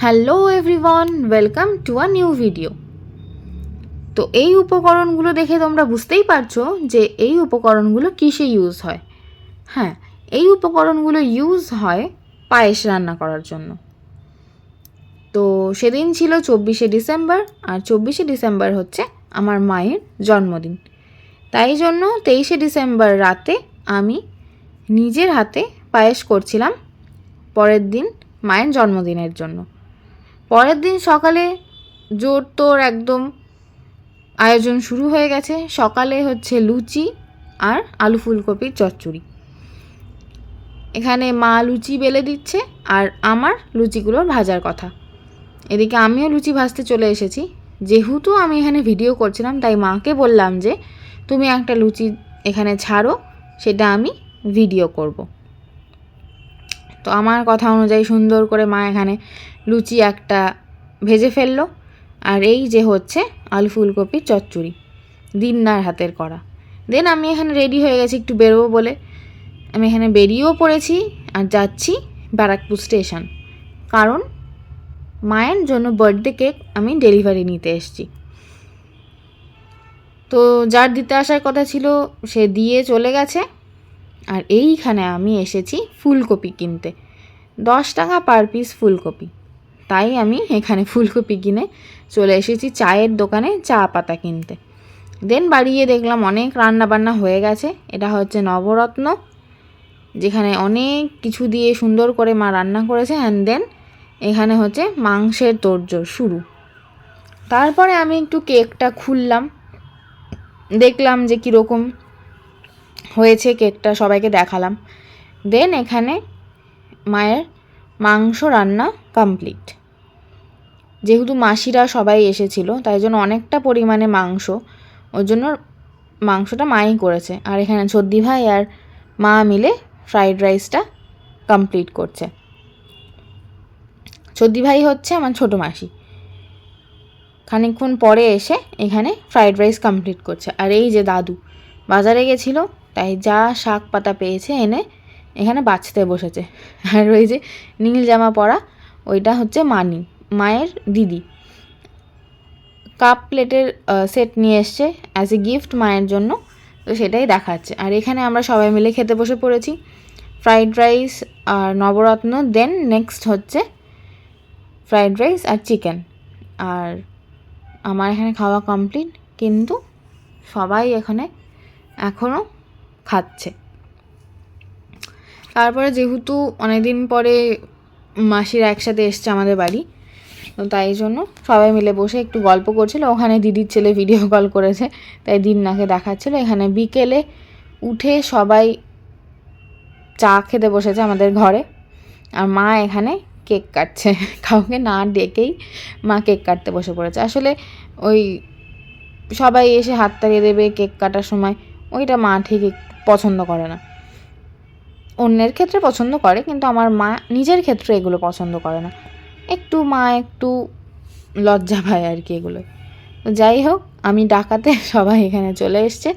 Hello everyone, welcome to a new video. তো এই উপকরণগুলো দেখে তোমরা বুঝতেই পারছো যে এই উপকরণগুলো কিসে ইউজ হয়। হ্যাঁ, এই উপকরণগুলো ইউজ হয় পায়েস রান্না করার জন্য। তো সেদিন ছিল 24শে ডিসেম্বর, আর 24শে ডিসেম্বর হচ্ছে আমার মায়ের জন্মদিন। তাই জন্য 23শে ডিসেম্বর রাতে আমি নিজের হাতে পায়েস করছিলাম পরের দিন মায়ের জন্মদিনের জন্য। পরের দিন সকালে জোর তোর একদম আয়োজন শুরু হয়ে গেছে। সকালে হচ্ছে লুচি আর আলু ফুলকপির চচ্চড়ি। এখানে মা লুচি বেলে দিচ্ছে আর আমার লুচিগুলোর ভাজার কথা। এদিকে আমিও লুচি ভাজতে চলে এসেছি। যেহেতু আমি এখানে ভিডিও করছিলাম তাই মাকে বললাম যে তুমি একটা লুচি এখানে ছাড়ো, সেটা আমি ভিডিও করব। তো আমার কথা অনুযায়ী সুন্দর করে মা এখানে লুচি একটা ভেজে ফেললো। আর এই যে হচ্ছে আলু ফুলকপির চচ্চড়ি, দিন্নার হাতের করা। দেন আমি এখানে রেডি হয়ে গেছি একটু বেরোবো বলে। আমি এখানে বেরিয়েও পড়েছি আর যাচ্ছি ব্যারাকপুর স্টেশন, কারণ মায়ের জন্য বার্থডে কেক আমি ডেলিভারি নিতে এসেছি। তো যার দিতে আসার কথা ছিল সে দিয়ে চলে গেছে। আর এইখানে আমি এসেছি ফুলকপি কিনতে। 10 টাকা পার পিস ফুলকপি। তাই আমি এখানে ফুলকপি কিনে চলে এসেছি চায়ের দোকানে চা পাতা কিনতে। দেন বাড়ি গিয়ে দেখলাম অনেক রান্নাবান্না হয়ে গেছে। এটা হচ্ছে নবরত্ন, যেখানে অনেক কিছু দিয়ে সুন্দর করে মা রান্না করেছে। অ্যান্ড দেন এখানে হচ্ছে মাংসের তোড়জোড় শুরু। তারপরে আমি একটু কেকটা খুললাম, দেখলাম যে কীরকম হয়েছে কেকটা, সবাইকে দেখালাম। দেন এখানে মায়ের মাংস রান্না কমপ্লিট। যেহেতু মাসিরা সবাই এসেছিল তাই জন্য অনেকটা পরিমাণে মাংস, ওর জন্য মাংসটা মাই করেছে। আর এখানে ছদ্দি ভাই আর মা মিলে ফ্রাইড রাইসটা কমপ্লিট করছে। ছদ্দি ভাই হচ্ছে আমার ছোটো মাসি। খানিকক্ষণ পরে এসে এখানে ফ্রাইড রাইস কমপ্লিট করছে। আর এই যে দাদু বাজারে গেছিলো, তাই যা শাক পাতা পেয়েছে এনে এখানে বাছতে বসেছে। আর ওই যে নীল জামা পরা ওইটা হচ্ছে মায়ের দিদি। কাপ প্লেটের সেট নিয়ে এসছে অ্যাজ এ গিফট মায়ের জন্য, তো সেটাই দেখাচ্ছে। আর এখানে আমরা সবাই মিলে খেতে বসে পড়েছি ফ্রাইড রাইস আর নবরত্ন। দেন নেক্সট হচ্ছে ফ্রাইড রাইস আর চিকেন। আর আমার এখানে খাওয়া কমপ্লিট, কিন্তু সবাই এখানে এখনও খাচ্ছে। তারপরে যেহেতু অনেকদিন পরে মাসিরা একসাথে এসছে আমাদের বাড়ি, তো তাই জন্য সবাই মিলে বসে একটু গল্প করছিল। ওখানে দিদির ছেলে ভিডিও কল করেছে, তাই দিন্নাকে দেখাচ্ছিল। এখানে বিকেলে উঠে সবাই চা খেতে বসেছে আমাদের ঘরে। আর মা এখানে কেক কাটছে। কাউকে না ডেকেই মা কেক কাটতে বসে পড়েছে। আসলে ওই সবাই এসে হাত তাড়িয়ে দেবে কেক কাটার সময়, ওইটা মা ঠিক পছন্দ করে না। অন্যের ক্ষেত্রে পছন্দ করে, কিন্তু আমার মা নিজের ক্ষেত্রে এগুলো পছন্দ করে না। মা একটু লজ্জা পায় আর কি এগুলো। তো যাই হোক, আমি ডাকাতে সবাই এখানে চলে এসছে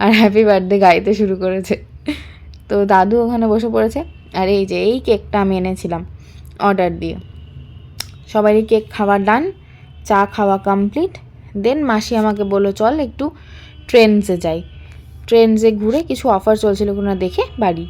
আর হ্যাপি বার্থডে গাইতে শুরু করেছে। তো দাদু ওখানে বসে পড়েছে। আর এই যে এই কেকটা আমি এনেছিলাম অর্ডার দিয়ে। সবারই কেক খাওয়া ডান, চা খাওয়া কমপ্লিট। দেন মাসি আমাকে বললো চল একটু ট্রেন্ডসে যাই, ট্রেন্ডসে ঘুরে কিছু অফার চলছিল কিনা দেখে বাড়ি